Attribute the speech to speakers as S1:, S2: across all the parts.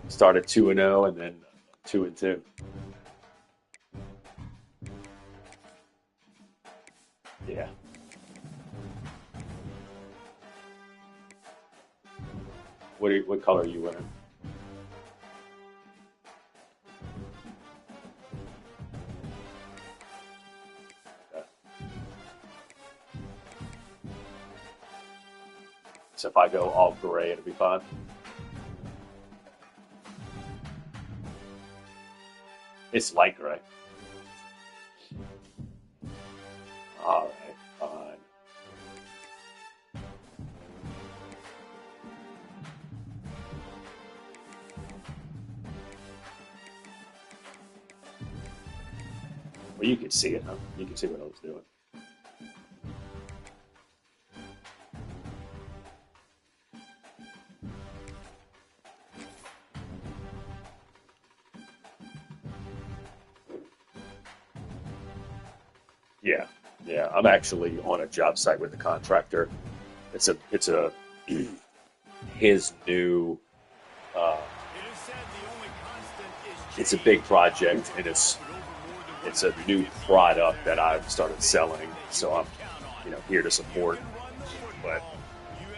S1: Started 2-0 and then 2-2. Yeah. What color are you wearing? So if I go all gray, it'll be fine. It's light gray. All right, fine. Well, you can see it, huh? You can see what I was doing. Yeah, yeah. I'm actually on a job site with a contractor. It's a his new. It's a big project, and it's a new product that I've started selling. So I'm, here to support. But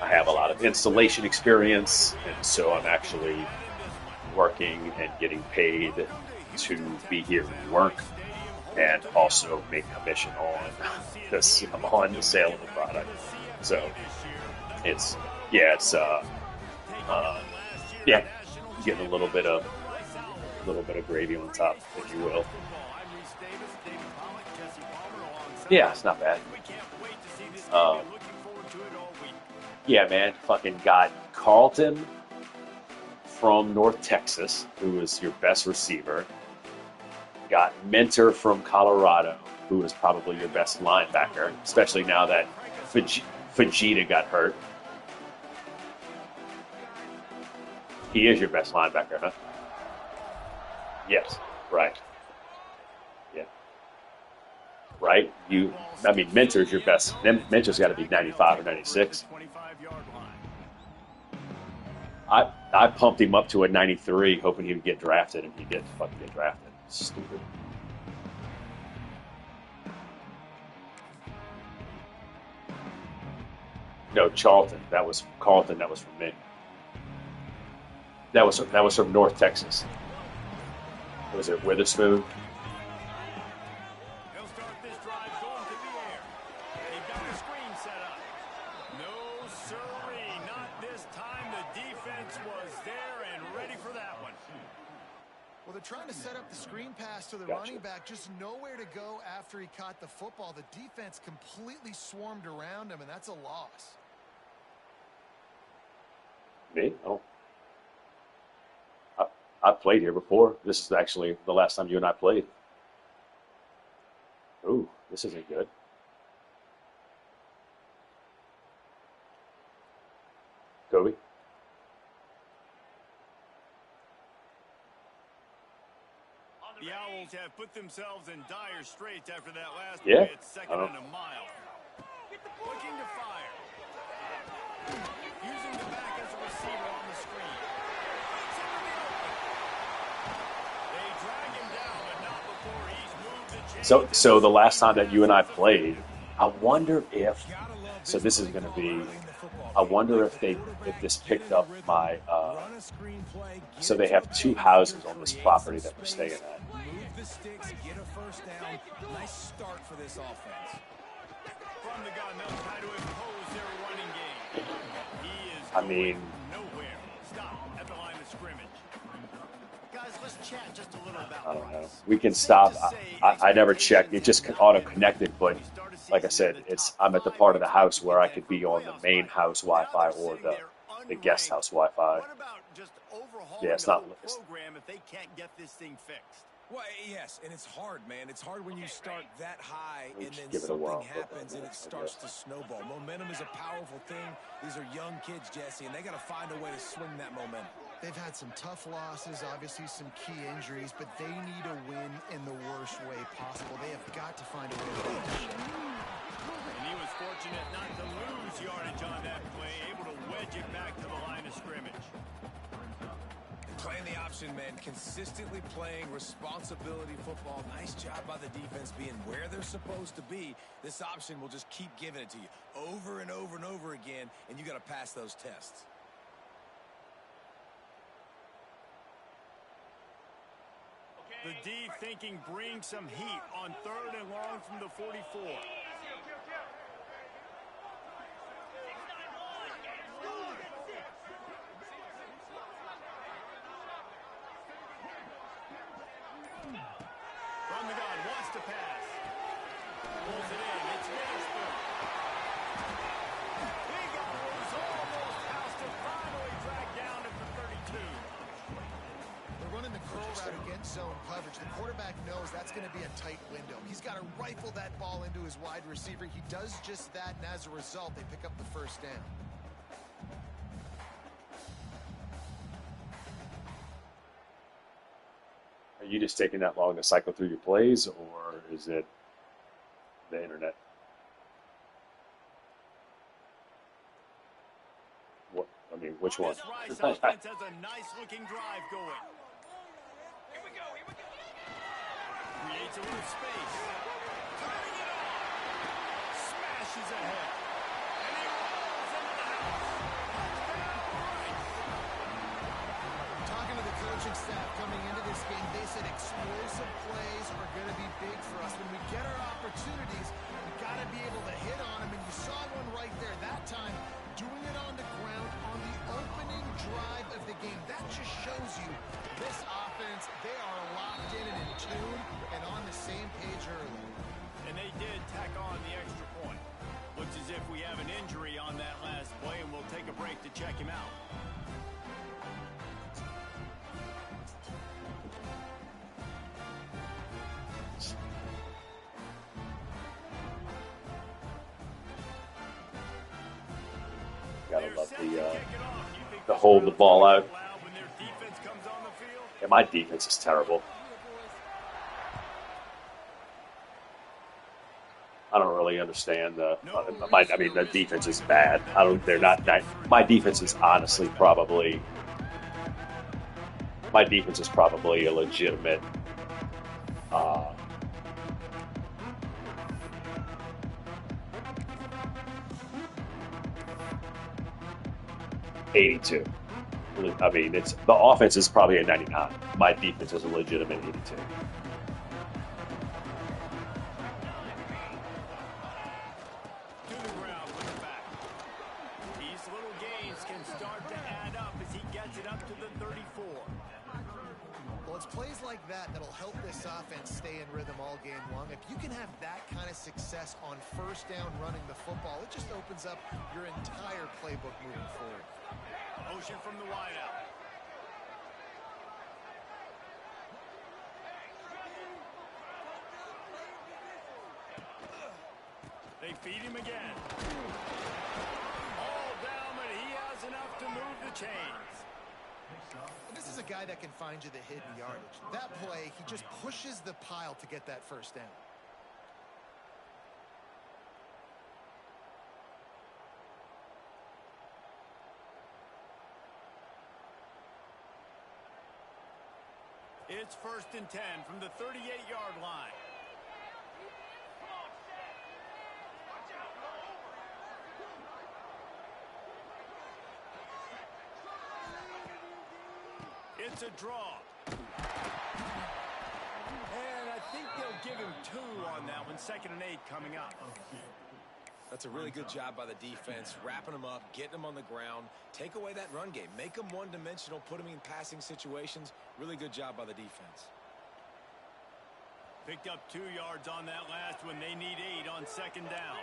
S1: I have a lot of installation experience, and so I'm actually working and getting paid to be here and work, and also make commission on this. I'm on the sale of the product, so it's getting a little bit of gravy on top, if you will. Yeah, it's not bad. Yeah, man, fucking got Carlton from North Texas, who is your best receiver. Got Mentor from Colorado, who is probably your best linebacker, especially now that Fajita got hurt. He is your best linebacker, huh? Yes, right. Yeah, right. Mentor's your best. Mentor's got to be 95 or 96. I pumped him up to a 93, hoping he would get drafted, and he did fucking get drafted. Stupid. No, Charlton. That was Carlton. That was from me. That was from North Texas. Was it Witherspoon?
S2: They'll start this drive going to the air. They've got the screen set up. No, sirree, not this time. The defense was there and ready for that one.
S3: Well, they're trying to set up the screen pass to the running back, just nowhere to go after he caught the football. The defense completely swarmed around him, and that's a loss.
S1: Me? Oh. I've played here before. This is actually the last time you and I played. Ooh, this isn't good. Kobe?
S2: The Owls have put themselves in dire straits after that last
S1: Yeah.
S2: play at second and a mile. Looking to fire. Using the back as a receiver on the screen. They drag him down, but not before he's moved the chains.
S1: So the last time that you and I played, I wonder if. So this is going to be. I wonder if this picked up my. So they have two houses on this property that we're staying at.
S4: Move the sticks, get a first down. Nice start for this offense.
S2: From the gun, they'll try to impose their running game. He is
S1: I mean,
S2: nowhere. Stop at the line of scrimmage. Guys, let's chat just a little about
S1: I don't know. We can stop. I never checked. It just auto-connected, but like I said, I'm at the part of the house where I could be on the main house Wi-Fi or the guest house Wi-Fi.
S2: What about just overhauling
S1: Yeah, it's not.
S2: the whole program if they can't get this thing fixed?
S4: Well, yes, and it's hard, man. It's hard when you start that high and then
S1: give it a whirl.
S4: something happens and it starts to snowball. Momentum is a powerful thing. These are young kids, Jesse, and they got to find a way to swing that momentum.
S3: They've had some tough losses, obviously some key injuries, but they need a win in the worst way possible. They have got to find a way to win.
S2: And he was fortunate not to lose yardage on that play, able to wedge it back to the line of scrimmage.
S4: Playing the option, man. Consistently playing responsibility football. Nice job by the defense being where they're supposed to be. This option will just keep giving it to you over and over and over again, and you got to pass those tests.
S2: The D thinking bring some heat on 3rd and long from the 44. From the gun, wants to pass. Pulls it in, it's Witherspoon. Big was almost housed and finally dragged down at the 32.
S3: They're running the curl route against zone coverage. The quarterback knows that's going to be a tight window. He's got to rifle that ball into his wide receiver. He does just that, and as a result, they pick up the first down.
S1: Are you just taking that long to cycle through your plays, or is it the internet? What? I mean, which one?
S2: This Rice offense has a nice-looking drive going.
S5: Here we go.
S2: Creates a little space. Turning it on. Smashes ahead. And he rolls into the house. Touchdown, Rice.
S3: Talking to the coaching staff coming into this game, they said explosive plays are going to be big for us. When we get our opportunities, we got to be able to hit on them. And you saw one right there that time, doing it on the ground on the opening drive of the game. That just shows you this offense, they are locked in and in tune and on the same page early.
S2: And they did tack on the extra point. Looks as if we have an injury on that last play, and we'll take a break to check him out.
S1: Gotta love the hold the ball out. Yeah, my defense is terrible. I don't really understand the. I mean, the defense is bad. I don't. They're not. My defense is honestly probably. My defense is probably a legitimate. 82. I mean, it's the offense is probably a 99. My defense is a legitimate 82.
S2: To the ground with the back. These little gains can start to add up as he gets it up to the 34.
S3: Well, it's plays like that that'll help this offense stay in rhythm all game long. If you can have that kind of success on first down running the football, it just opens up your entire playbook moving forward.
S2: Motion from the wideout. They feed him again. All down, but he has enough to move the chains.
S3: This is a guy that can find you the hidden yardage. That play, he just pushes the pile to get that first down.
S2: It's 1st and 10 from the 38-yard line. It's a draw. And I think they'll give him 2 on that one. 2nd and 8 coming up.
S4: That's a really good job by the defense, wrapping them up, getting them on the ground. Take away that run game. Make them one-dimensional, put them in passing situations. Really good job by the defense.
S2: Picked up 2 yards on that last one. They need 8 on 2nd down.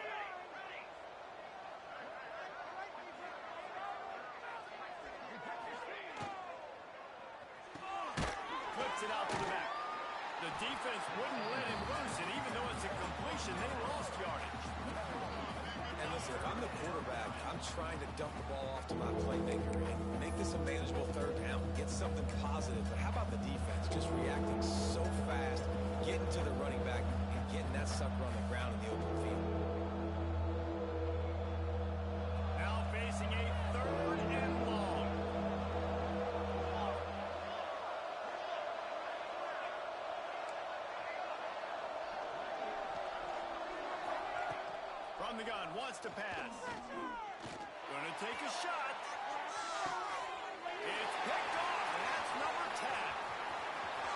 S2: Flips it out to the back. The defense wouldn't let him loose, and even though it's a completion, they lost yardage.
S4: And listen, if I'm the quarterback, I'm trying to dump the ball off to my playmaker and make this a manageable 3rd down, get something positive. But how about the defense just reacting so fast, getting to the running back and getting that sucker on the ground in the open field?
S2: Now facing a 3rd and long. From the gun, wants to pass. Gonna take a shot. It's picked off, and that's number 10.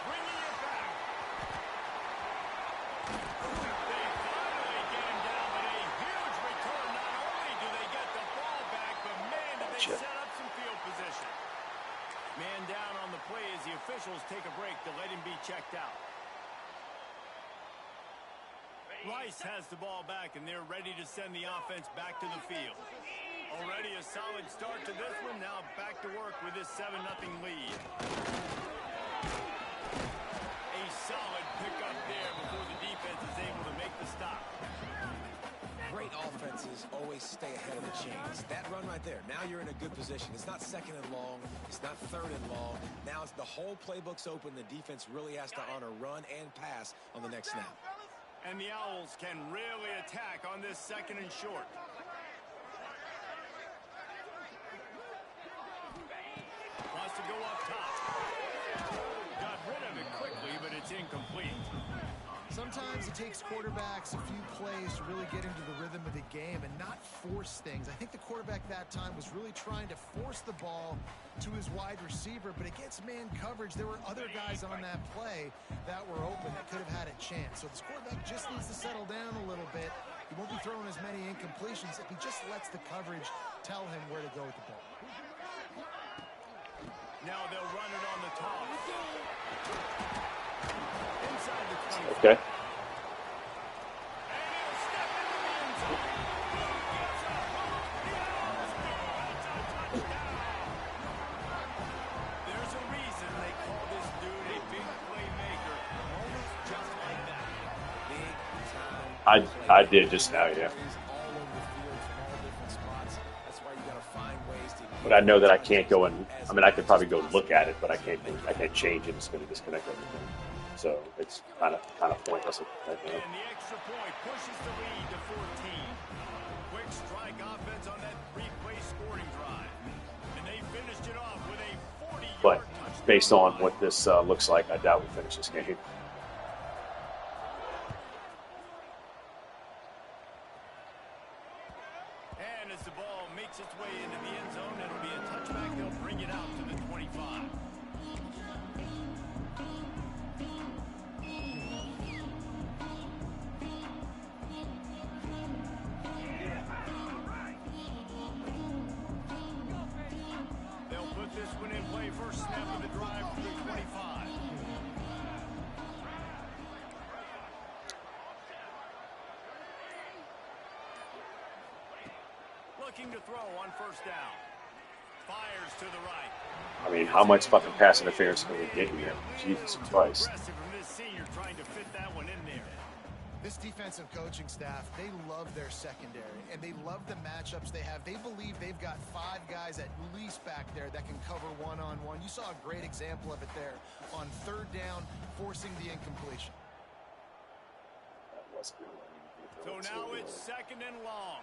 S2: Bringing it back. They finally get him down, but a huge return. Not only do they get the ball back, but man, do they set up some field position. Man down on the play as the officials take a break to let him be checked out. Rice has the ball back, and they're ready to send the offense back to the field. Already a solid start to this one. Now back to work with this 7-0 lead. A solid pickup there before the defense is able to make the stop.
S4: Great offenses always stay ahead of the chains. That run right there, now you're in a good position. It's not second and long. It's not third and long. Now it's the whole playbook's open. The defense really has to honor run and pass on the next snap.
S2: And the Owls can really attack on this 2nd and short. Wants to go up top. Got rid of it quickly, but it's incomplete.
S3: Sometimes it takes quarterbacks a few plays to really get into the rhythm of the game and not force things. I think the quarterback that time was really trying to force the ball to his wide receiver, but against man coverage, there were other guys on that play that were open that could have had a chance. So this quarterback just needs to settle down a little bit. He won't be throwing as many incompletions if he just lets the coverage tell him where to go with the ball.
S2: Now they'll run it on the top. Inside the 20.
S1: Okay.
S2: There's a reason they call this dude a big playmaker. Moments just like that.
S4: Big time.
S1: I did just now, yeah.
S4: All over the field from all different spots. That's why you got to find ways to.
S1: But I know that I can't go and, I mean, I could probably go look at it, but I can't change it. It's going to disconnect everything. So it's kind of pointless right now.
S2: And the extra point pushes the lead to 14. Quick strike offense on that 3-play scoring drive. And they finished it off with a 40-yard
S1: But
S2: touchdown.
S1: based on what this looks like, I doubt we finish this game.
S2: And as the ball makes its way into the end zone, it'll be a touchback. They'll bring it out to the 25. They'll put this one in play. First snap of the drive for the 25. Looking to throw on first down. Fires to the right.
S1: I mean, how much fucking pass interference can we get here? Jesus Christ.
S2: Aggressive from this senior trying to fit that one in there.
S3: This defensive coaching staff, they love their secondary, and they love the matchups they have. They believe they've got 5 guys at least back there that can cover one-on-one. You saw a great example of it there on 3rd down, forcing the incompletion.
S2: So now it's 2nd and long.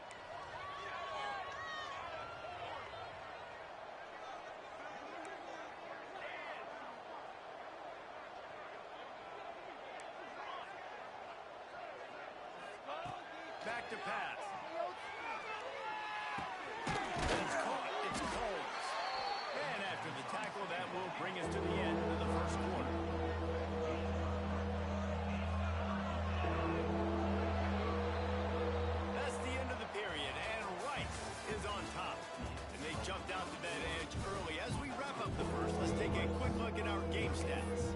S2: Back to pass. It's caught. It's Coles. And after the tackle, that will bring us to the end of the first quarter. That's the end of the period, and Rice is on top. And they jumped out to that edge early. As we wrap up the first, let's take a quick look at our game stats.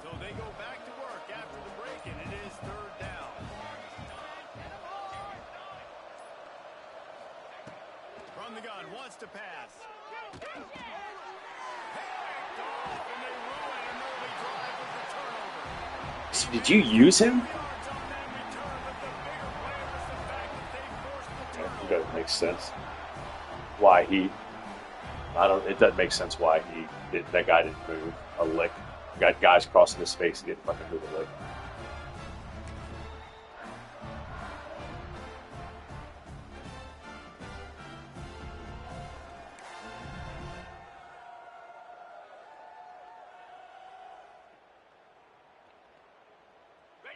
S2: So they go back to work after the break, and it is 3rd down. From the gun, wants to pass. Picked off, and they ruin an early drive with the turnover.
S1: So did you use him?
S2: Yards on that return, but the bigger play was the fact that they forced the turnover.
S1: That makes sense. Why he? It doesn't make sense why he did. That guy didn't move a lick. Got guys crossing his face. He didn't fucking move a lick.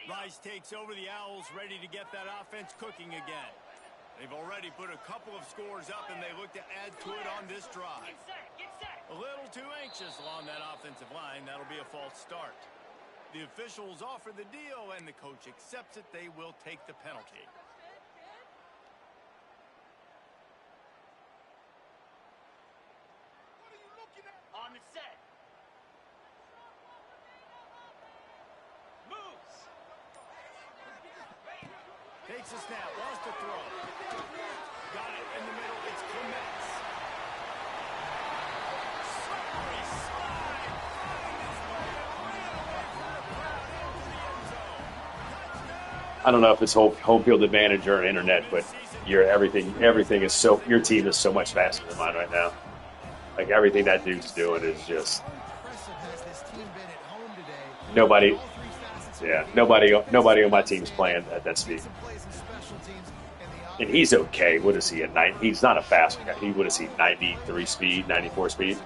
S2: Rice takes over. The Owls ready to get that offense cooking again. They've already put a couple of scores up, and they look to add to it on this drive. A little too anxious along that offensive line. That'll be a false start. The officials offer the deal, and the coach accepts it. They will take the penalty.
S5: On the set. Moves.
S2: Takes a snap, wants to throw. Got it in the middle. It's Clements. Slippery slide. Finding his way away from the crowd into the end zone. Touchdown.
S1: I don't know if it's home field advantage or internet, but everything is so, your team is so much faster than mine right now. Like everything that dude's doing is just nobody on my team's playing at that speed. And he's okay. What is he at 9? He's not a fast guy. What is he, 93 speed, 94 speed?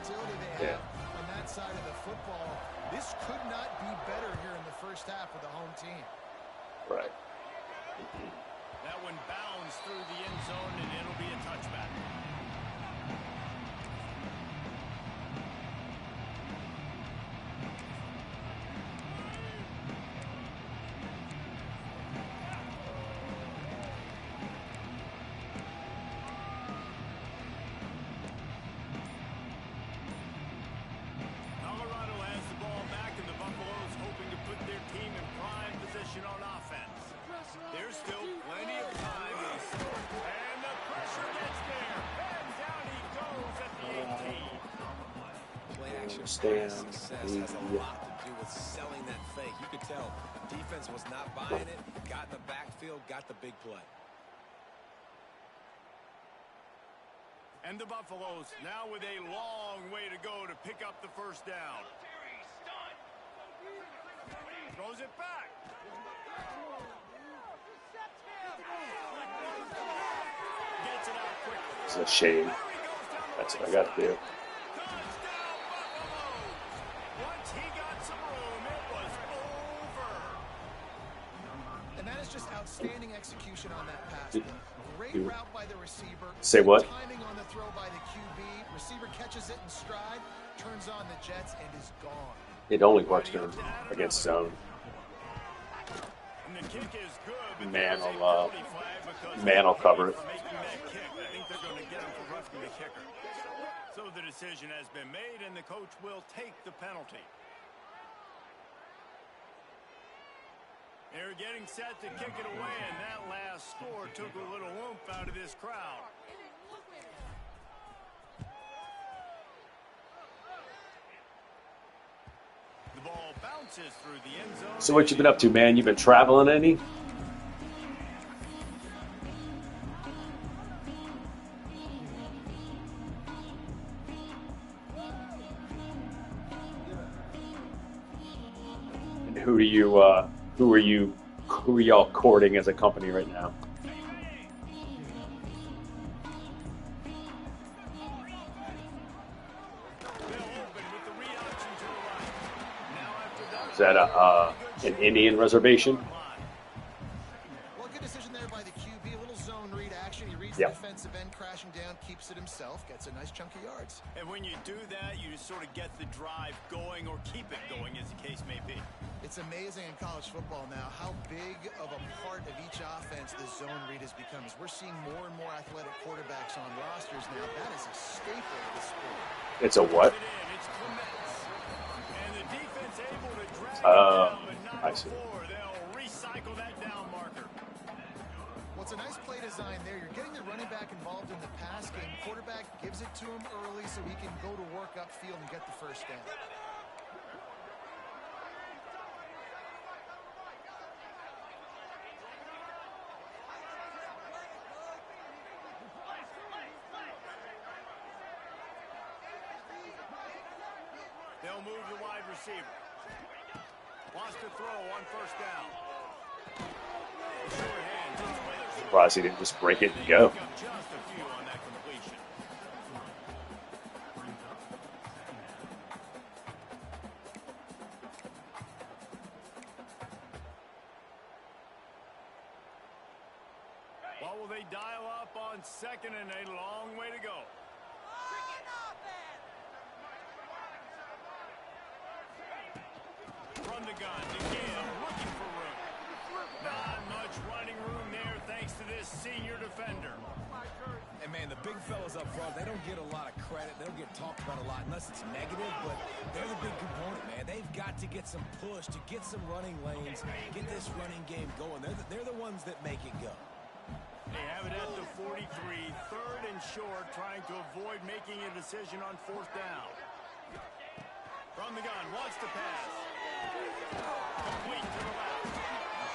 S1: Yeah.
S3: On that side of the football, this could not be better here in the first half with the home team.
S1: Right.
S2: That one bounds through the end zone, and it'll be a touchback. Colorado has the ball back, and the Buffaloes hoping to put their team in prime position on offense. There's still plenty of time. And the pressure gets there. And down he goes at the 18.
S4: Play action
S1: Stand.
S4: pass success has a lot to do with selling that fake. You could tell defense was not buying it. Got in the backfield, got the big play.
S2: And the Buffaloes now with a long way to go to pick up the first down. Throws it back. Gets it out quickly.
S1: It's a shame. That's what I got to do.
S2: Touchdown, Buffaloes. Once he got some room, it was over.
S3: And that is just outstanding execution on that pass. Great route by the receiver.
S1: Say what?
S3: Timing on the throw by the QB. Receiver catches it in stride, turns on the jets, and is gone.
S1: It only works against zone.
S2: And the kick is good, but
S1: Man
S2: there's a
S1: will,
S2: penalty flag because
S1: man will cover it.
S2: for making that kick. I think they're going to get him for roughing the kicker. So the decision has been made, and the coach will take the penalty. They're getting set to kick it away, and that last score took a little oomph out of this crowd. The ball bounces through the end zone.
S1: So what you been up to, man? You been traveling any? And who are y'all courting as a company right now? Is that an Indian reservation?
S3: Well, good decision there by the QB. A little zone read action. He reads
S1: Yep.
S3: the defensive end crashing down, keeps it himself, gets a nice chunk of yards.
S2: And when you do that, you just sort of get the drive going or keep it going, as the case may be.
S3: It's amazing in college football now how big of a part of each offense the zone read has become. As we're seeing more and more athletic quarterbacks on rosters now, that is a staple of the sport.
S1: It's a what?
S2: It's Clements. And the defense able to drag it
S1: Oh,
S2: down, but not
S1: I see.
S2: before. They'll recycle that down marker.
S3: Well, it's a nice play design there. You're getting the running back involved in the pass game. Quarterback gives it to him early so he can go to work upfield and get the first down.
S2: They'll move the wide receiver. Wants to throw on first down. Sure hands. It's Witherspoon.
S1: Surprised he didn't just break it and go.
S2: Pick up just a few on that completion. they dial up on second and a long way to go. From the gun, again, looking for room. Not much running room there thanks to this senior defender.
S4: And, man, the big fellas up front, they don't get a lot of credit. They don't get talked about a lot unless it's negative, but they're the big component, man. They've got to get some push, to get some running lanes, get this running game going. They're the ones that make it go.
S2: They have it at the 43, third and short, trying to avoid making a decision on fourth down. From the gun, wants to pass. Complete to the left.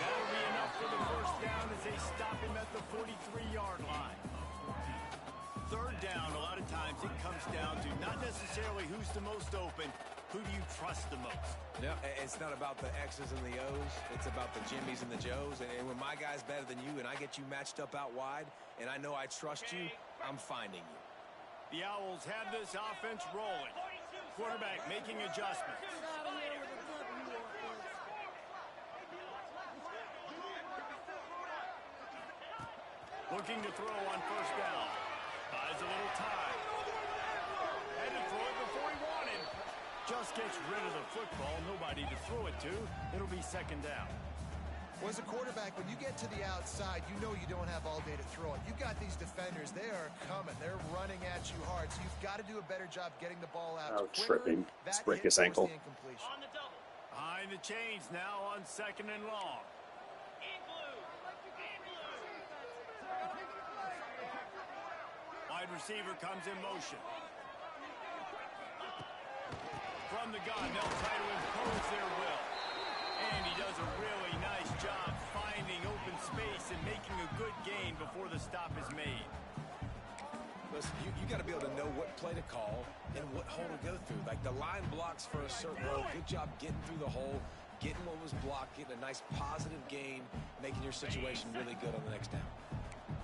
S2: That'll be enough for the first down as they stop him at the 43-yard line. Third down, a lot of times it comes down to not necessarily who's the most open, who do you trust the most?
S4: Yeah, it's not about the X's and the O's. It's about the Jimmys and the Joes. And when my guy's better than you and I get you matched up out wide and I know I trust you, I'm finding you.
S2: The Owls have this offense rolling. Quarterback making adjustments. Looking to throw on first down. Buys a little time. Had to throw it before he wanted. Just gets rid of the football. Nobody to throw it to. It'll be second down.
S3: Well, as a quarterback, when you get to the outside, you know you don't have all day to throw it. You've got these defenders. They are coming. They're running at you hard. So you've got to do a better job getting the ball out.
S1: Oh, tripping. Let's break his ankle.
S5: On the double.
S2: Behind the chains now on second and long.
S5: In blue. In blue.
S2: Wide receiver comes in motion. From the gun, they'll try to impose their will. And he does a really nice job finding open space and making a good gain before the stop is made.
S4: Listen, you got to be able to know what play to call and what hole to go through. Like the line blocks for a certain hole. Good job getting through the hole, getting what was blocked, getting a nice positive gain, making your situation really good on the next down.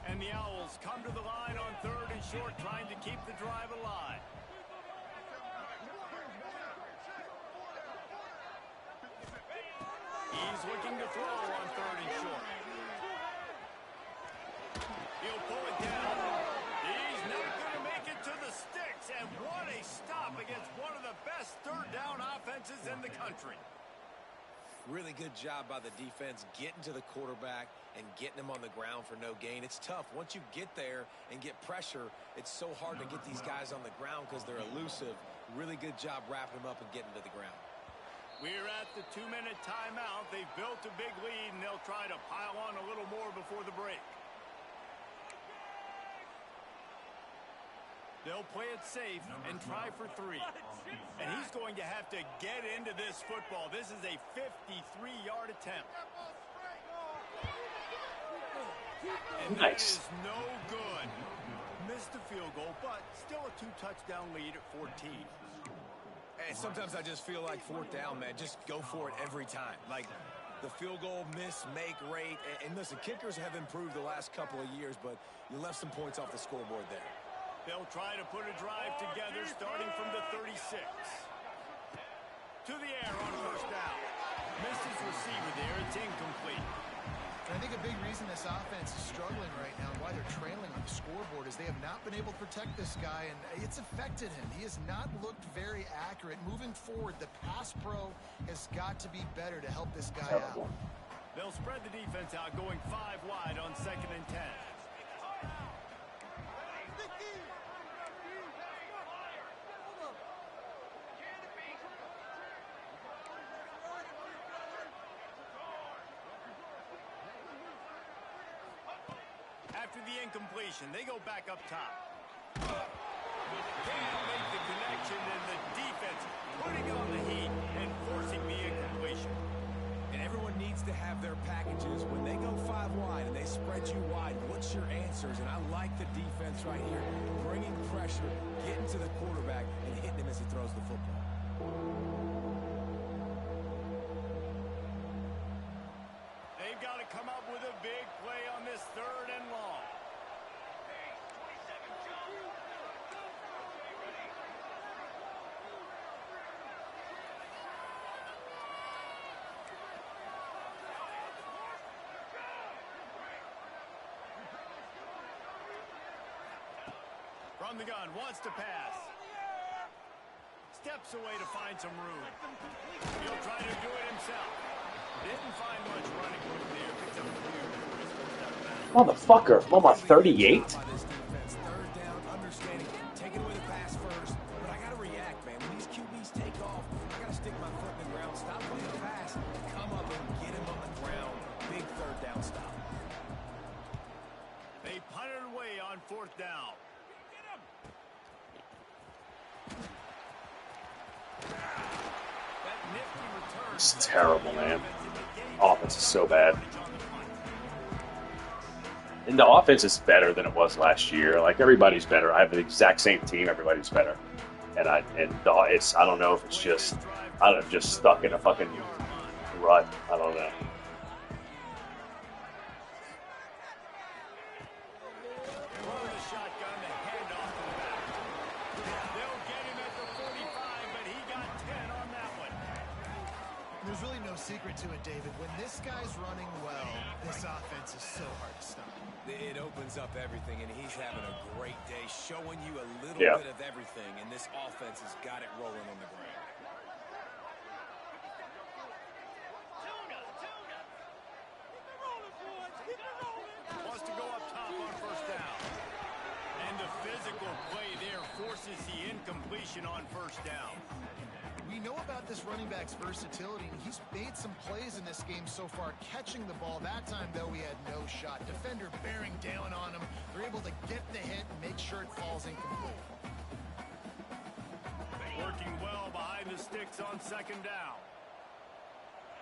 S2: And the Owls come to the line on third and short, trying to keep the drive alive. He's looking to throw on third and short. He'll pull it down. He's not going to make it to the sticks. And what a stop against one of the best third down offenses in the country.
S4: Really good job by the defense getting to the quarterback and getting him on the ground for no gain. It's tough. Once you get there and get pressure, it's so hard to get these guys on the ground because they're elusive. Really good job wrapping them up and getting to the ground.
S2: We're at the 2-minute timeout. They've built a big lead, and they'll try to pile on a little more before the break. They'll play it safe and try for 3. And he's going to have to get into this football. This is a 53-yard attempt. And that is no good. Missed the field goal, but still a 2-touchdown lead at 14.
S4: And sometimes I just feel like fourth down, man. Just go for it every time. Like the field goal miss, make rate. And listen, kickers have improved the last couple of years, but you left some points off the scoreboard there.
S2: They'll try to put a drive together starting from the 36. To the air on first down. Missed his receiver there. It's incomplete.
S3: I think a big reason this offense is struggling right now and why they're trailing on the scoreboard is they have not been able to protect this guy, and it's affected him. He has not looked very accurate. Moving forward, the pass pro has got to be better to help this guy out.
S2: They'll spread the defense out, going 5 wide on second and 10. After the incompletion, they go back up top. Can't make the connection, and the defense putting on the heat and forcing the incompletion.
S4: And everyone needs to have their packages. When they go 5 wide and they spread you wide, what's your answers? And I like the defense right here, bringing pressure, getting to the quarterback, and hitting him as he throws the football.
S2: They've got to come up with a big play on this third and long. From the gun, wants to pass. Steps away to find some room. He'll try to do it himself. Didn't find much running room there. Picks up a few.
S1: Motherfucker, I'm on 38.
S4: Third down, understanding, taking away the pass first. But I gotta react, man. When these QBs take off, I gotta stick my foot in the ground, stop playing the pass, come up and get him on the ground. Big third down stop.
S2: They punted away on 4th down. That nifty return.
S1: It's terrible, man. Offense is so bad. And the offense is better than it was last year. Like, everybody's better. I have the exact same team. Everybody's better. And I don't know if it's just stuck in a fucking rut. I don't know.
S2: Throwing the shotgun, the handoff to the back. They'll get him at the 45, but he got 10 on that one.
S3: There's really no secret to it, David. When this guy's running well, this offense is so hard to stop.
S4: It opens up everything, and he's having a great day, showing you a little bit of everything, and this offense has got it rolling on the ground.
S2: Wants to go up top on 1st down. And the physical play there forces the incompletion on 1st down.
S3: We know about this running back's versatility, and he's made some plays in this game so far, catching the ball. That time, though, he had no shot. Defender bearing down on him. They're able to get the hit and make sure it falls incomplete.
S2: Working well behind the sticks on 2nd down.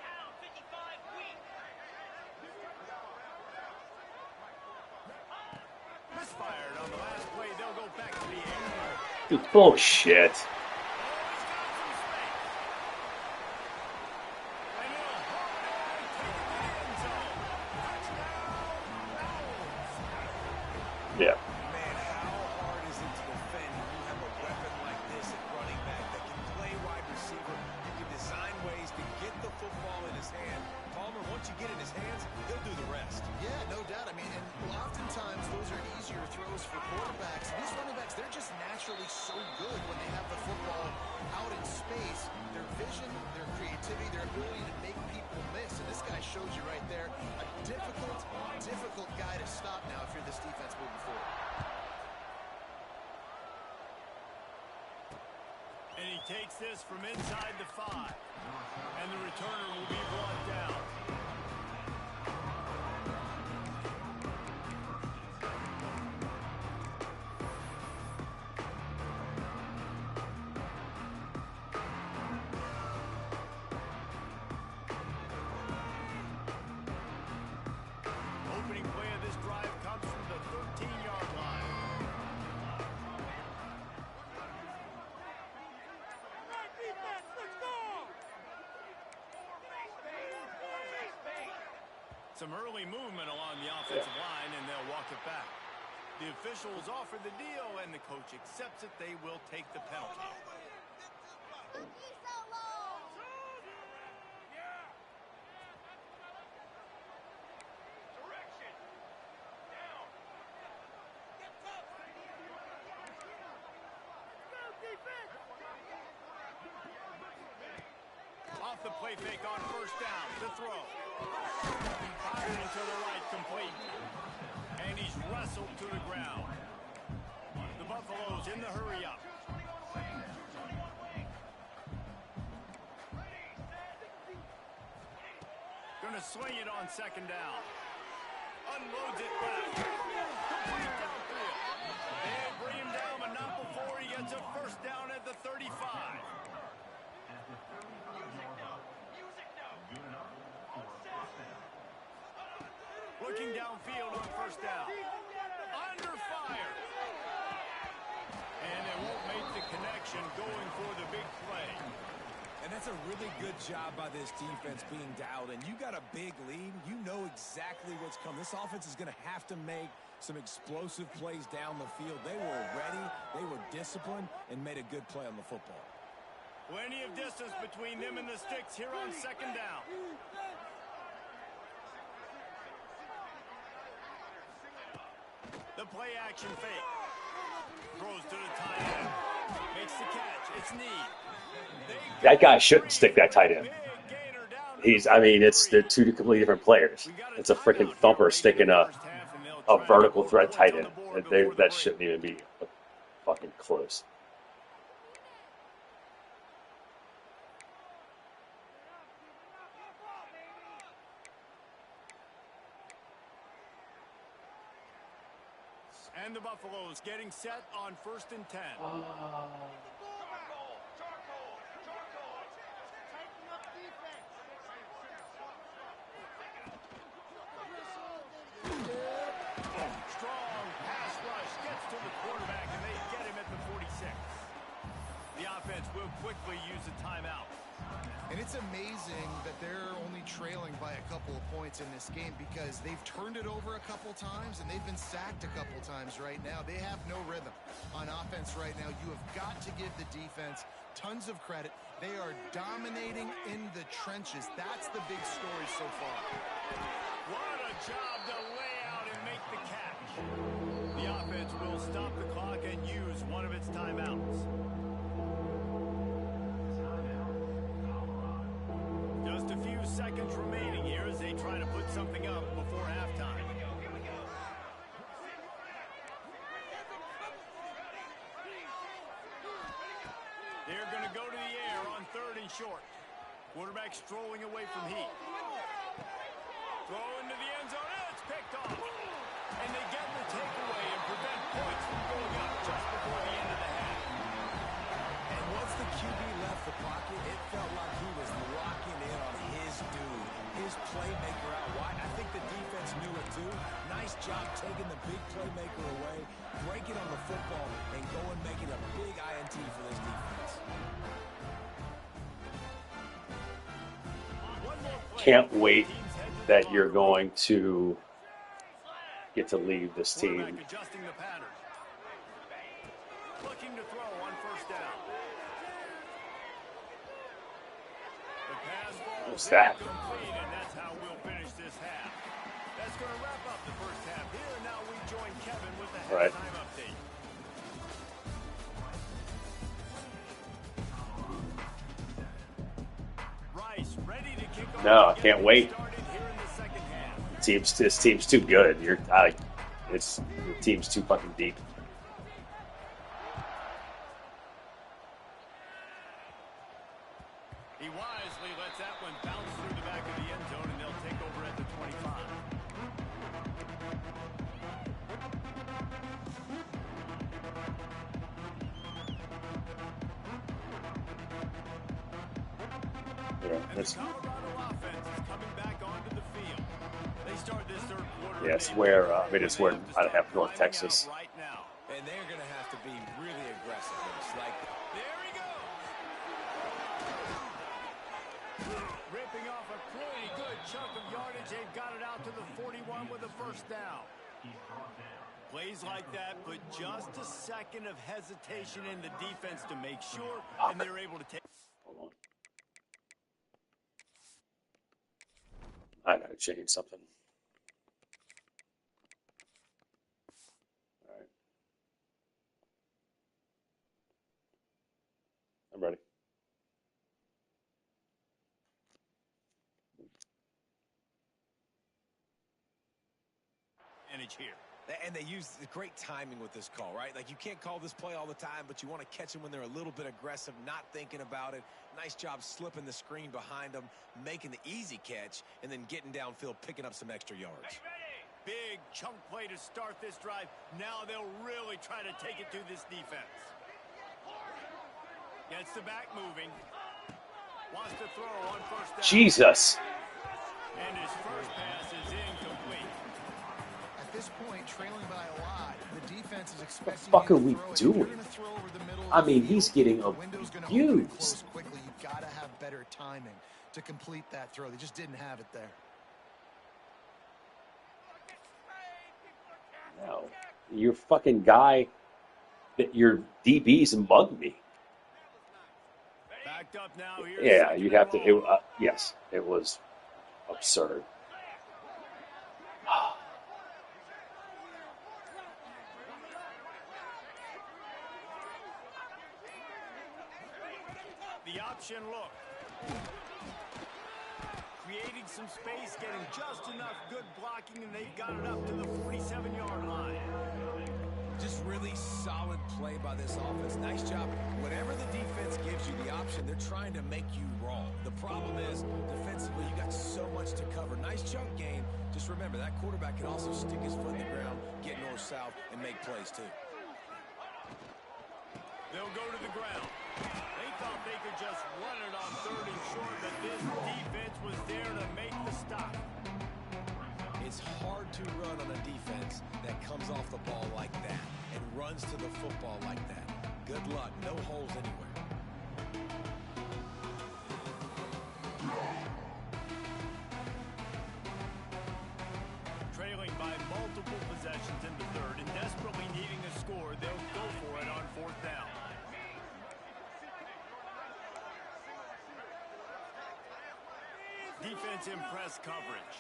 S5: Pound 55 weak.
S2: Misfired on the last play. They'll go back to the air.
S1: Dude, bullshit. Yeah.
S4: Man, how hard is it to defend when you have a weapon like this at running back that can play wide receiver? You can design ways to get the football in his hand. Palmer, once you get in his hands, he'll do the rest.
S3: Yeah, no doubt. I mean, and oftentimes those are easier throws for quarterbacks. These running backs, they're just naturally so good when they have the football out in space. Their vision, their creativity, their ability to make people miss. And this guy shows you right there, a difficult guy to stop now if you're this defense moving forward.
S2: And he takes this from inside the 5. And the returner will be brought down. Opening play of this drive comes from the 13-yard line. Some early movement along the offensive line, and they'll walk it back. The officials offer the deal, and the coach accepts it. They will take the penalty. Off the play fake on 1st down. The throw. Fired into the right, complete. And he's wrestled to the ground. The Buffaloes in the hurry up. Going to swing it on 2nd down. Unloads it left. Complete downfield. They'll bring him down, but not before he gets a 1st down at the 35. Looking downfield on 1st down. Under fire. And it won't make the connection going for the big play.
S4: And that's a really good job by this defense being dialed in. You got a big lead. You know exactly what's coming. This offense is going to have to make some explosive plays down the field. They were ready, they were disciplined, and made a good play on the football.
S2: Plenty of distance between them and the sticks here on 2nd down. The play action fake. Throws to the tight end. Makes the catch. It's Need.
S1: That guy shouldn't stick that tight end.
S2: Big gainer down to
S1: He's,
S2: the
S1: I mean, it's
S2: 43.
S1: the two completely different players.
S2: We got a
S1: It's a freaking
S2: timeout here
S1: thumper
S2: late in
S1: sticking
S2: the
S1: a
S2: first half, and they'll
S1: a
S2: try and get
S1: vertical
S2: more
S1: threat
S2: points
S1: tight
S2: on
S1: end.
S2: the board before the
S1: That
S2: break.
S1: shouldn't even be fucking close.
S2: And the Buffaloes getting set on 1st and 10. Strong pass rush gets to the quarterback, and they get him at the 46. The offense will quickly use a timeout.
S3: And it's amazing that they're only trailing by a couple of points in this game because they've turned it over a couple times and they've been sacked a couple times right now. They have no rhythm on offense right now. You have got to give the defense tons of credit. They are dominating in the trenches. That's the big story so far.
S2: What a job to lay out and make the catch. The offense will stop the clock and use one of its timeouts. Just a few seconds remaining here as they try to put something up before halftime. They're going to go to the air on 3rd and short. Quarterback strolling away from Heat. Throw into the end zone. It's picked off. And they get the takeaway and prevent points from going up just before the end of the half.
S4: And once the QB left the pocket, it felt like he was locking in on his dude, his playmaker out wide. I think the defense knew it too. Nice job taking the big playmaker away, breaking on the football, and going making a big INT for this defense.
S1: Can't wait that you're going to get to leave this team.
S2: Quarterback adjusting the pattern. Looking to throw on 1st down. The pass ball
S1: What's
S2: is
S1: that?
S2: incomplete, and that's how we'll finish this half. That's going to wrap up the first half here. Now we join Kevin with the
S1: Right.
S2: halftime update. Rice ready to kick off.
S1: No, I
S2: to get
S1: can't
S2: things
S1: wait.
S2: started here in the second half.
S1: This team's too good. The team's too fucking deep.
S2: He wisely lets that one bounce through the back of the end zone, and they'll take over at the 25.
S1: Yeah,
S2: And the Colorado offense is coming back onto the field. They start this third quarter.
S1: yeah, it's where I have North Texas.
S2: Right now.
S4: And they're going to have to be really aggressive. It's like,
S2: There he goes. Ripping off a pretty good chunk of yardage. They've got it out to the 41 with a 1st down. Plays like that put just a second of hesitation in the defense to make sure, and they're able to take.
S1: Hold on. I gotta change something. All right. I'm ready.
S2: Advantage here.
S4: and they use great timing with this call, right? Like, you can't call this play all the time, but you want to catch them when they're a little bit aggressive, not thinking about it. Nice job slipping the screen behind them, making the easy catch, and then getting downfield, picking up some extra yards.
S2: Big chunk play to start this drive. Now they'll really try to take it to this defense. Gets the back moving. Wants to throw on 1st down.
S1: Jesus.
S2: And his first pass is incomplete.
S3: At this point, trailing by a lot, the defense is expecting
S1: What the fuck
S3: you
S1: are
S3: to
S1: we
S3: throw it.
S1: doing?
S3: You're gonna throw over the middle of
S1: I
S3: the
S1: mean,
S3: field,
S1: he's getting
S3: the window's gonna open and
S1: abused.
S3: close quickly. You gotta have better timing to complete that throw. They just didn't have it there.
S1: No, your fucking guy, that your DBs bugged me.
S2: Backed up now. Here's
S1: Yeah,
S2: second
S1: you'd
S2: and
S1: have to.
S2: long.
S1: Yes, it was absurd.
S2: the option look. Creating some space, getting just enough good blocking, and they've got it up to the 47-yard line.
S4: Just really solid play by this offense. Nice job. Whatever the defense gives you the option, they're trying to make you wrong. The problem is, defensively, you got so much to cover. Nice chunk gain. Just remember, that quarterback can also stick his foot in the ground, get north-south, and make plays, too.
S2: They'll go to the ground. They thought they could just run it on 3rd and short, but this defense was there to make the stop.
S4: It's hard to run on a defense that comes off the ball like that and runs to the football like that. Good luck. No holes anywhere.
S2: Trailing by multiple possessions in the 3rd and desperately needing a score, they'll go for it on 4th down. Defense in press coverage.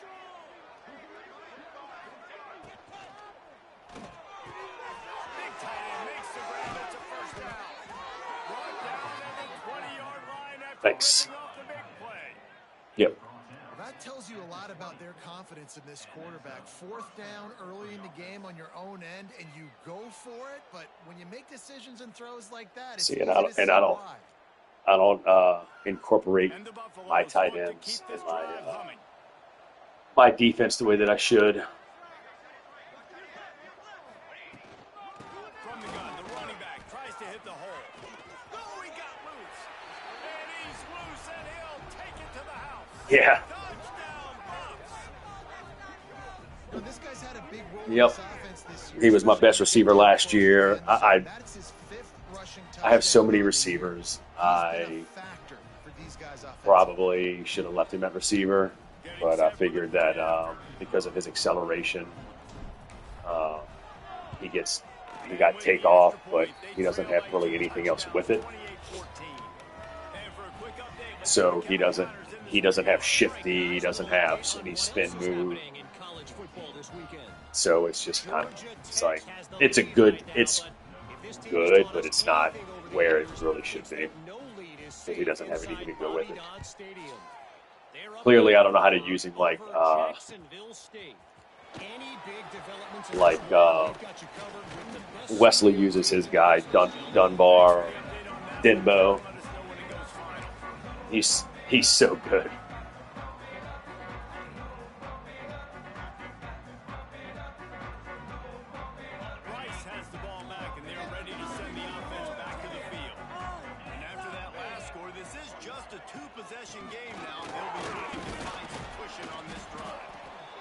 S2: Big tight end makes the grab. It's a 1st down. Brought down at the 20-yard line after
S1: Thanks.
S2: ripping off the big play.
S1: Yep.
S3: Well, that tells you a lot about their confidence in this quarterback. 4th down early in the game on your own end, and you go for it. But when you make decisions and throws like that, it's
S1: See,
S3: easy to see why.
S1: I don't incorporate
S2: And the Buffaloes
S1: my tight
S2: look to
S1: ends
S2: keep
S1: in
S2: this drive humming.
S1: my defense the way that I should.
S2: From the gun, the running back tries to hit the hole. Oh, he got loose. And he's loose, and he'll take it to the house.
S1: Yeah.
S2: Touchdown, Buffs.
S3: You know, this guy's had a big role
S1: Yep.
S3: in this offense this year.
S1: He was my best receiver last year.
S3: That's his 5th rushing
S1: I have so many
S3: touchdown.
S1: receivers.
S3: He's been
S1: I
S3: a factor for these guys offensively.
S1: probably should have left him at receiver, but I figured that because of his acceleration, he got takeoff, but he doesn't have really anything else with it. So he doesn't have shifty, he doesn't have any spin move. So it's just kind of, it's good, but it's not where it really should be. Because he doesn't have anything to go with it. Clearly, I don't know how to use him like Wesley uses his guy, Dunbar, Denbo. He's so good.
S2: Rice has the ball back, and they're ready to send the offense back to the field. And after that last score, this is just a 2-possession game now. They'll be looking to find some cushion on this drive.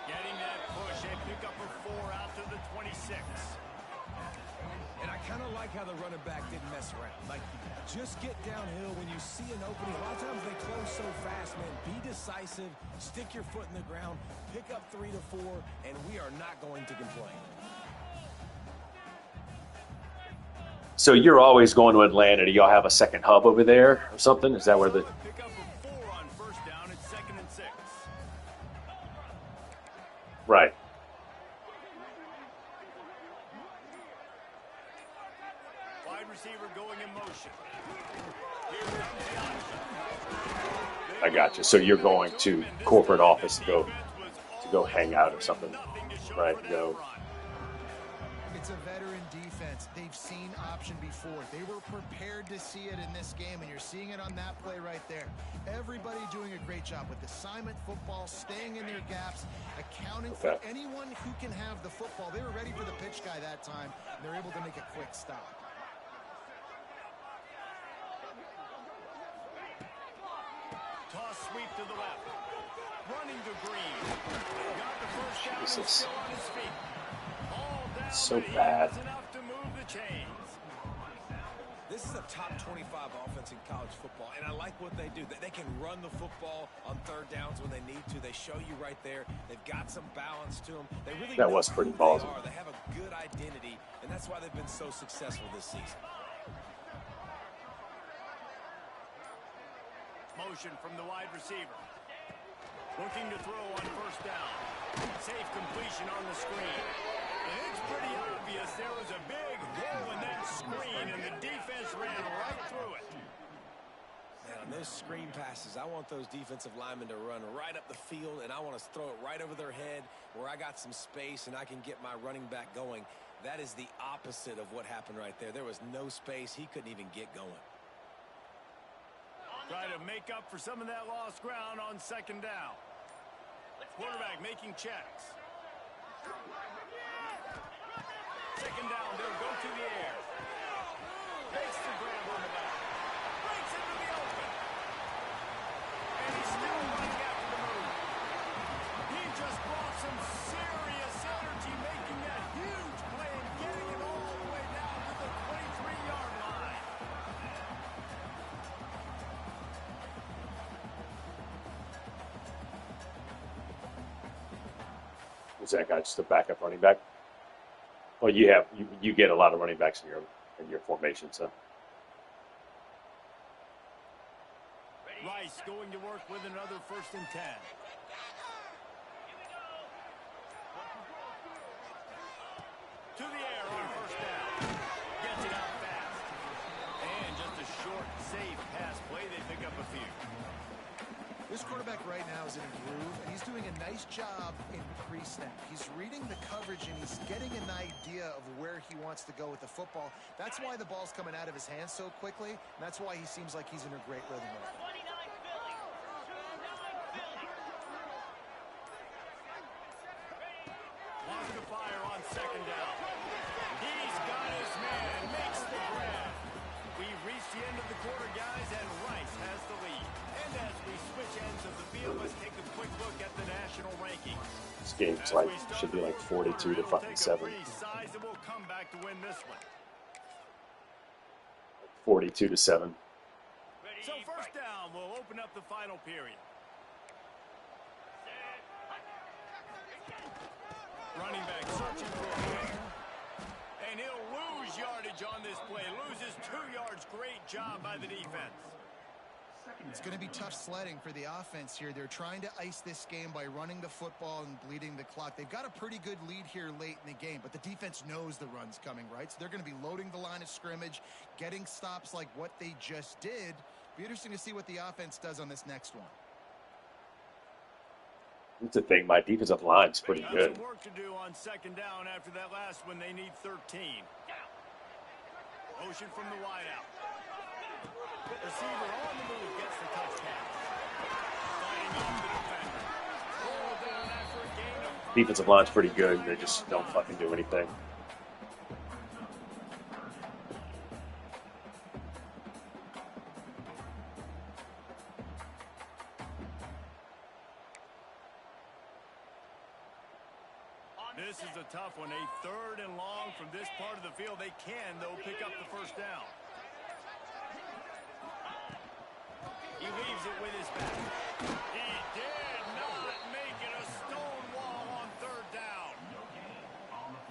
S2: Getting that push, they pick up a 4 out to the 26.
S4: And I kind of like how the running back didn't mess around. Like, just get downhill when you see an opening. A lot of times they close so fast, man. Be decisive, stick your foot in the ground, pick up 3 to 4, and we are not going to complain.
S1: So you're always going to Atlanta. Do y'all have a second hub over there or something? Is that where the...
S2: Pick up a 4 on 1st down. It's 2nd and 6.
S1: Right.
S2: Wide receiver going in motion. Here comes the option.
S1: I got you. So you're going to corporate office to go hang out or something, right? Go.
S3: It's a veteran defense. They've seen option before. They were prepared to see it in this game, and you're seeing it on that play right there. Everybody doing a great job with assignment football, staying in their gaps, accounting for anyone who can have the football. They were ready for the pitch guy that time, and they're able to make a quick stop.
S2: Toss sweep to the left. Running to Green. Got the first down.
S1: Jesus.
S2: Still on his feet. All down,
S1: So
S2: but he
S1: bad.
S2: has enough to move the chains.
S4: This is a top 25 offense in college football, and I like what they do. They can run the football on 3rd downs when they need to. They show you right there. They've got some balance to them. They really
S1: That
S4: know
S1: was pretty
S4: who
S1: ballsy.
S4: they are. They have a good identity, and that's why they've been so successful this season.
S2: Motion from the wide receiver. Looking to throw on 1st down. Safe completion on the screen. And it's pretty obvious there was a big hole in that screen, and the defense ran right through it.
S4: Man, on And those screen passes, I want those defensive linemen to run right up the field, and I want to throw it right over their head where I got some space and I can get my running back going. That is the opposite of what happened right there. There was no space. He couldn't even get going.
S2: Try to make up for some of that lost ground on second down. Quarterback making checks. Second down, they'll go to the air. Makes the grab on the back. Breaks into the open. And he's still running after the move. He just brought some serious energy, making that huge play and getting it all the way down to the 23-yard line.
S1: Was that guy just a backup running back? Well, you get a lot of running backs in your formation, so.
S2: Rice going to work with another 1st and 10. To the air on 1st down. Gets it out fast. And just a short, safe pass play. They pick up a few.
S3: This quarterback right now is in a groove, and he's doing a nice job in pre-snap. He's reading the coverage, and he's getting an idea of where he wants to go with the football. That's why the ball's coming out of his hands so quickly, and that's why he seems like he's in a great rhythm right now.
S5: 29 Philly. 29 Philly.
S2: Wants to fire on second down. He's got his man. Makes the grab. We reach the end of the quarter, guys, and Rice has the lead. And as we switch ends of the field, let's take a quick look at the national rankings.
S1: This game's should be like 42 to fucking 7.
S2: Pretty sizable comeback to win this one.
S1: 42 to 7.
S2: So 1st down will open up the final period. Running back searching for a play. And he'll lose yardage on this play. Loses 2 yards. Great job by the defense.
S3: It's going to be tough sledding for the offense here. They're trying to ice this game by running the football and bleeding the clock. They've got a pretty good lead here late in the game, but the defense knows the run's coming, right? So they're going to be loading the line of scrimmage, getting stops like what they just did. Be interesting to see what the offense does on this next one.
S1: That's the thing. My defensive line's pretty
S2: Got
S1: good.
S2: some work to do on second down after that last one. They need 13. Motion from the wideout. Receiver on the move gets the touchdown. Fighting off the defender. Hold down after a gain of...
S1: Defensive line's pretty good. They just don't fucking do anything.
S2: This is a tough one. A 3rd and long from this part of the field. They can, though, pick up the 1st down. He leaves it with his back. He did not make it a stone wall on 3rd down.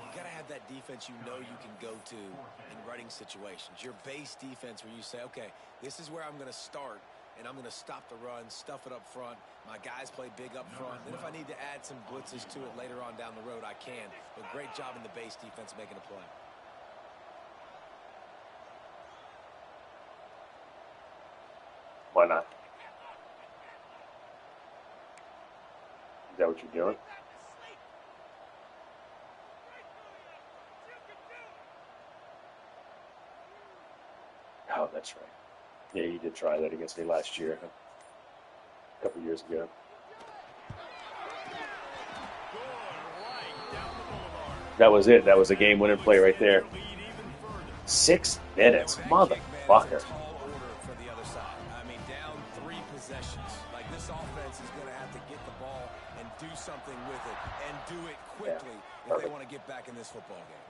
S4: You got to have that defense you know you can go to in running situations. Your base defense where you say, okay, this is where I'm going to start, and I'm going to stop the run, stuff it up front. My guys play big up front. Then if I need to add some blitzes to it later on down the road, I can. But great job in the base defense making a play.
S1: Why not? Is that what you're doing? Oh, that's right. Yeah, you did try that against me last year, a couple years ago. That was it. That was a game-winning play right there. 6 minutes, motherfucker.
S4: For the other side. I mean, down 3 possessions. Like, this offense is going to have to get the ball and do something with it, and do it quickly if they want to get back in this football game.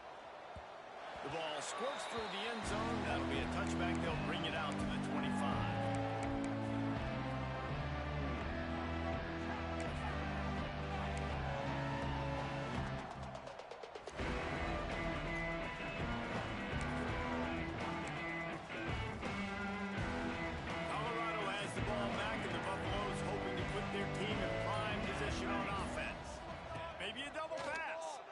S2: The ball squirts through the end zone. That'll be a touchback. They'll bring it out to the 25. Colorado has the ball back, and the Buffaloes hoping to put their team in prime position on offense. Maybe a double pass.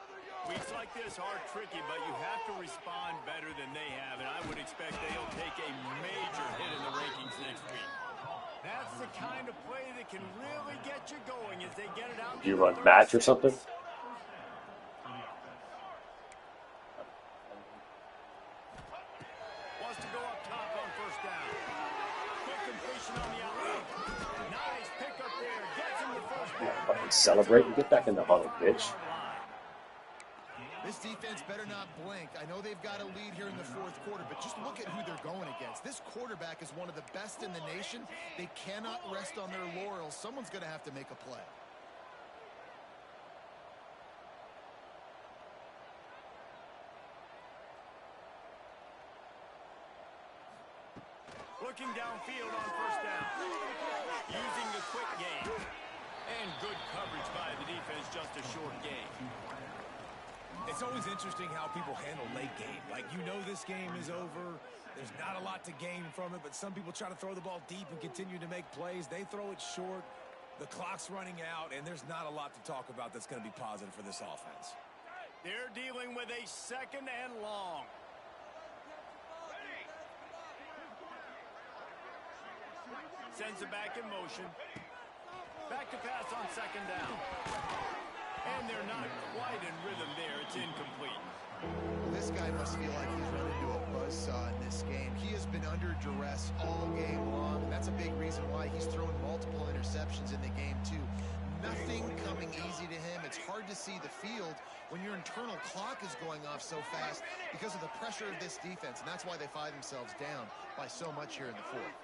S2: Weeks like this are tricky, but you have to respond better than they have, and I would expect they'll take a major hit in the rankings next week. kind of play that can really get you going as they get it out.
S1: Do you run match or something?
S2: Wants to go up top on first down. Quick completion on the outlet. Nice pickup there. Gets him the first down.
S1: Fucking celebrate and get back in the huddle, bitch.
S3: This defense better not blink. I know they've got a lead here in the fourth quarter, but just look at who they're going against. This quarterback is one of the best in the nation. They cannot rest on their laurels. Someone's going to have to make a play.
S2: Looking downfield on first down. Using the quick game. And good coverage by the defense, just a short game.
S4: It's always interesting how people handle late game. Like, you know this game is over. There's not a lot to gain from it, but some people try to throw the ball deep and continue to make plays. They throw it short. The clock's running out, and there's not a lot to talk about that's going to be positive for this offense.
S2: They're dealing with a second and long. Sends it back in motion. Back to pass on second down. And they're not quite in rhythm there. It's incomplete.
S3: Well, this guy must feel like he's run into a buzzsaw in this game. He has been under duress all game long, and that's a big reason why he's thrown multiple interceptions in the game, too. Nothing coming easy to him. It's hard to see the field when your internal clock is going off so fast because of the pressure of this defense, and that's why they find themselves down by so much here in the fourth.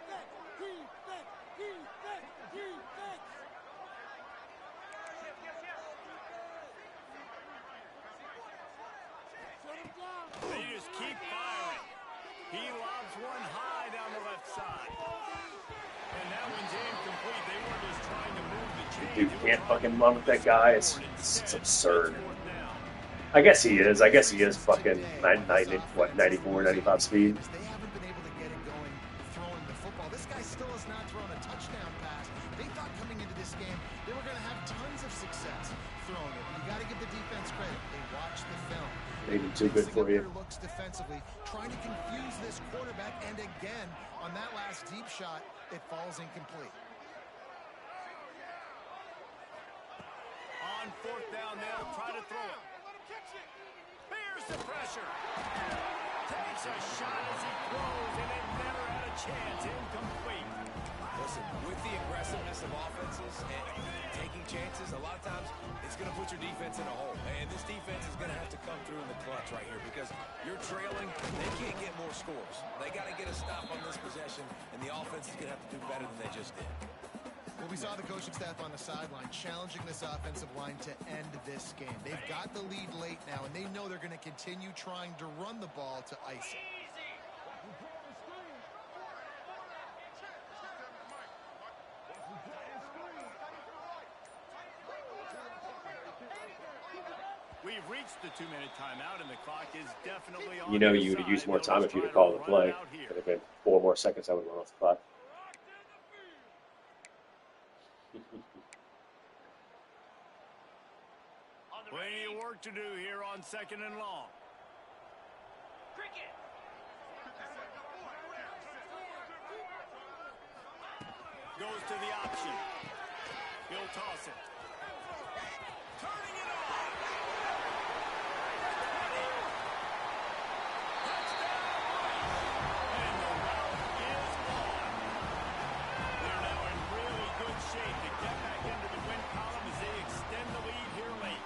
S2: They just keep firing. He lobs one high down the left side. And that one's incomplete. They were just trying to move the chain.
S1: Dude can't fucking run with that guy. It's absurd. I guess he is. I guess he is fucking 94, 95 speed.
S3: They haven't been able to get it going throwing the football. This guy still has not thrown a touchdown pass. They thought coming into this game they were going to have tons of success throwing it. You got to give the defense credit. They watched the film.
S1: Maybe too good for you.
S3: Looks defensively, trying to confuse this quarterback, and again on that last deep shot, it falls incomplete.
S2: On fourth down, they'll try to throw it. Bears the pressure. Takes a shot as he throws, and it never had a chance. Incomplete.
S4: Listen, with the aggressiveness of offenses and taking chances, a lot of times it's going to put your defense in a hole. And this defense is going to have to come through in the clutch right here because you're trailing. They can't get more scores. They got to get a stop on this possession, and the offense is going to have to do better than they just did.
S3: Well, we saw the coaching staff on the sideline challenging this offensive line to end this game. They've got the lead late now, and they know they're going to continue trying to run the ball to ice it.
S2: We've reached the 2-minute timeout, and the clock is definitely on.
S1: You know, you would have used more time if you'd have called the play. It would have been 4 more seconds. I would have run off the clock.
S2: Plenty of work to do here on second and long. Goes to the option. He'll toss it. Turning it on. And the route is on. They're now in really good shape to get back into the win column as they extend the lead here late.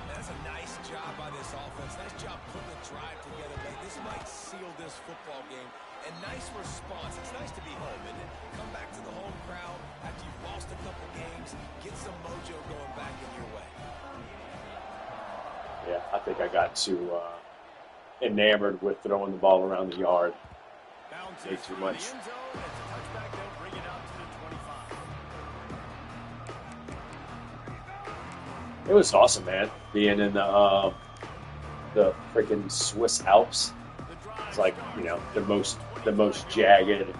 S4: That's a nice job by this offense. Nice job putting the drive together late. This might seal this football game. And nice response. It's nice to be home, isn't it? Come back to the home crowd after you've lost a couple games. Get some mojo going back in your way.
S1: Yeah, I think I got too enamored with throwing the ball around the yard.
S2: Bounces
S1: Way too much.
S2: the end zone. It's a touchback. They'll bring it out to the 25.
S1: It was awesome, man. Being in the freaking Swiss Alps. It's like, you know, the most jagged,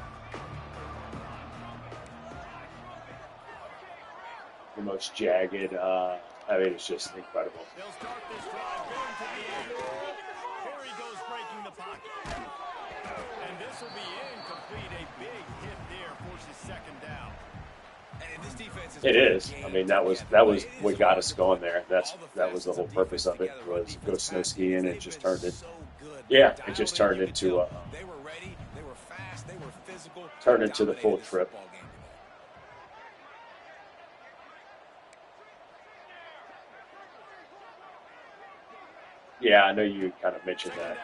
S1: I mean, it's just incredible.
S2: They'll start this drive going to the end. Here he goes breaking the pocket. And this will be incomplete. A big hit there forces second down.
S4: defense is
S1: It
S4: playing
S1: is.
S4: game
S1: I mean, that was
S4: together.
S1: what got us going there. That was the whole purpose of it, was go snow skiing. It just turned it. Yeah, it just turned into
S4: They were ready, they were fast, they were physical.
S1: turned
S4: They
S1: into the full
S4: dominated this
S1: trip.
S4: football game today.
S1: Yeah, I know you kind of mentioned that.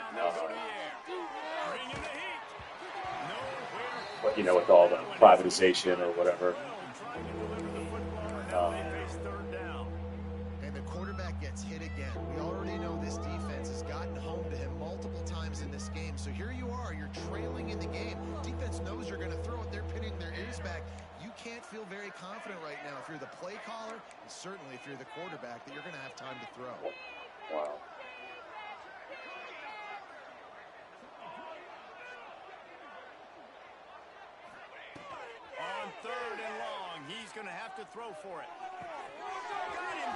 S1: But with all the privatization or whatever.
S3: And the quarterback gets hit again. We already know this defense has gotten home to him multiple times in this game. So here you are, you're trailing in the game. Defense knows you're going to throw it. They're pinning their ears back. You can't feel very confident right now if you're the play caller, and certainly if you're the quarterback, that you're going to have time to throw.
S1: Wow.
S2: On 3rd and long, he's going to have to throw for it. Got him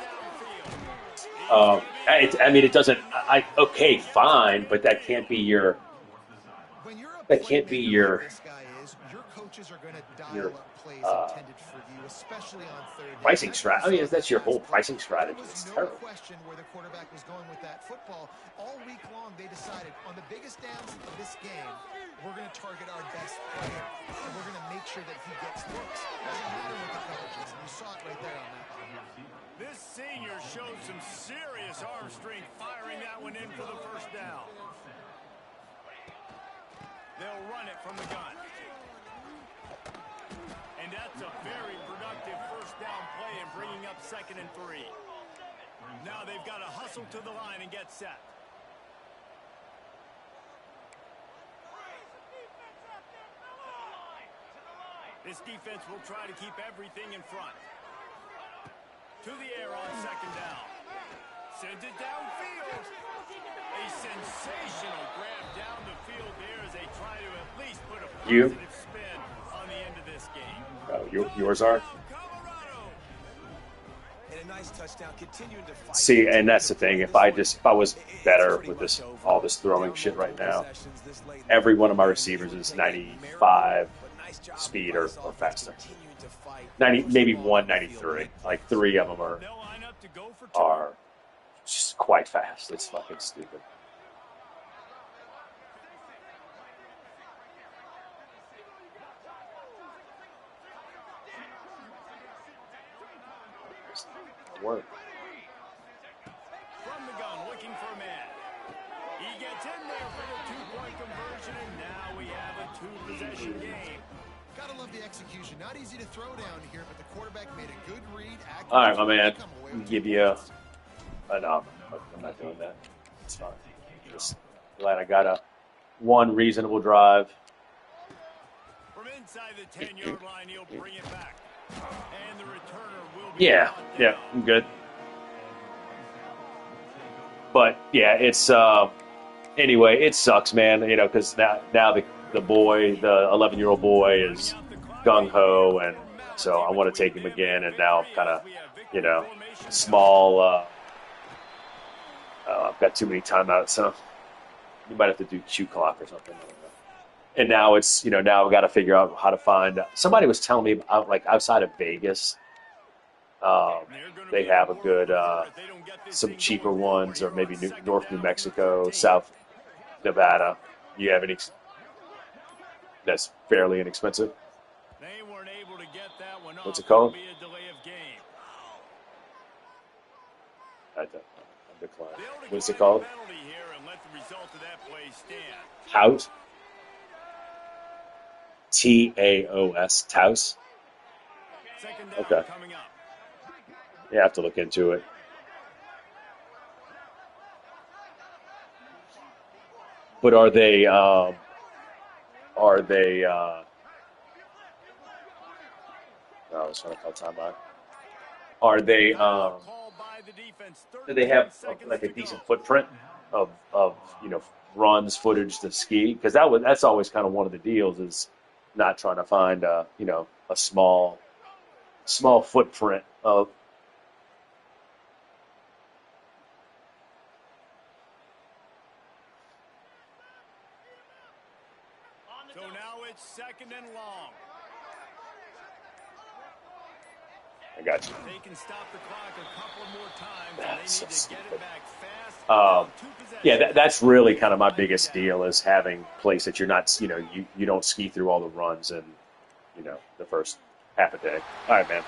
S2: downfield.
S1: I mean, it doesn't. Okay, fine, but that can't be your.
S3: When you're a
S1: That can't be
S3: playmaker
S1: your.
S3: like this guy is, your coaches are going to dial
S1: Your
S3: up plays intended for you, especially on 3rd down.
S1: pricing
S3: That's
S1: strategy. I
S3: what we
S1: mean,
S3: saw
S1: that's your
S3: this
S1: whole
S3: last
S1: pricing
S3: play.
S1: strategy.
S3: There
S1: It's
S3: was no
S1: terrible.
S3: question where the quarterback was going with that football. All week long, they decided on the biggest downs of this game, we're going to target our best player, and we're going to make sure that he gets looks. Doesn't matter what the coverage is, and you saw it right there on that one.
S2: This senior showed some serious arm strength firing that one in for the 1st down. They'll run it from the gun. And that's a very productive 1st down play in bringing up 2nd and 3. Now they've got to hustle to the line and get set. This defense will try to keep everything in front. To the air on 2nd down. Sends it downfield. A sensational grab down the field there as they try to at least put a positive spin on the end of this game.
S1: Yours are.
S4: And a nice touchdown, continuing to fight.
S1: See, and that's the thing. If I was better with all this throwing shit right now, every one of my receivers is 95 speed or faster. 90, maybe 193. Like 3 of them are just quite fast. It's fucking stupid. Work.
S2: From the gun, looking for a man. He gets in there for the 2-point conversion, and now we have a 2-possession game.
S3: Gotta love the execution. Not easy to throw down here, but the quarterback made a good read.
S1: All right, my man. Give you a. No, I'm not doing that. It's fine. Just glad I got one reasonable drive.
S2: From inside the 10-yard line, he'll bring it back. And the returner will be
S1: Yeah, I'm good. But yeah, it's anyway. It sucks, man. Because now the boy, the 11-year-old boy, is gung ho, and so I want to take him again. And now I'm kind of, small. I've got too many timeouts, so you might have to do Q clock or something. I don't know. And now it's, now I've got to figure out how to find. Somebody was telling me about, like, outside of Vegas, they have a good, some cheaper ones, or maybe North New Mexico, South Nevada. Do you have any that's fairly inexpensive?
S2: They weren't able to get that one off.
S1: What's it called?
S2: It'll be a delay of game.
S1: I decline. What's it called?
S2: Penalty here and let the result of that play stand.
S1: House. Taos. Taos.
S2: Second down
S1: Okay.
S2: coming up.
S1: You have to look into it. But are they? I was trying to call timeout. Are they?
S2: Called by the defense.
S1: Do they have
S2: 13 seconds
S1: like a
S2: to
S1: decent
S2: go.
S1: footprint of runs, footage to ski? Because that's always kind of one of the deals, is not trying to find a small footprint of.
S2: So now it's 2nd and long.
S1: I got you.
S2: They can stop the clock a couple more times, and they
S1: That's so
S2: need to get
S1: stupid.
S2: it back fast.
S1: Yeah, that's really kind of my biggest deal is having plays that you're not, you don't ski through all the runs in, the first half a day. All right, man.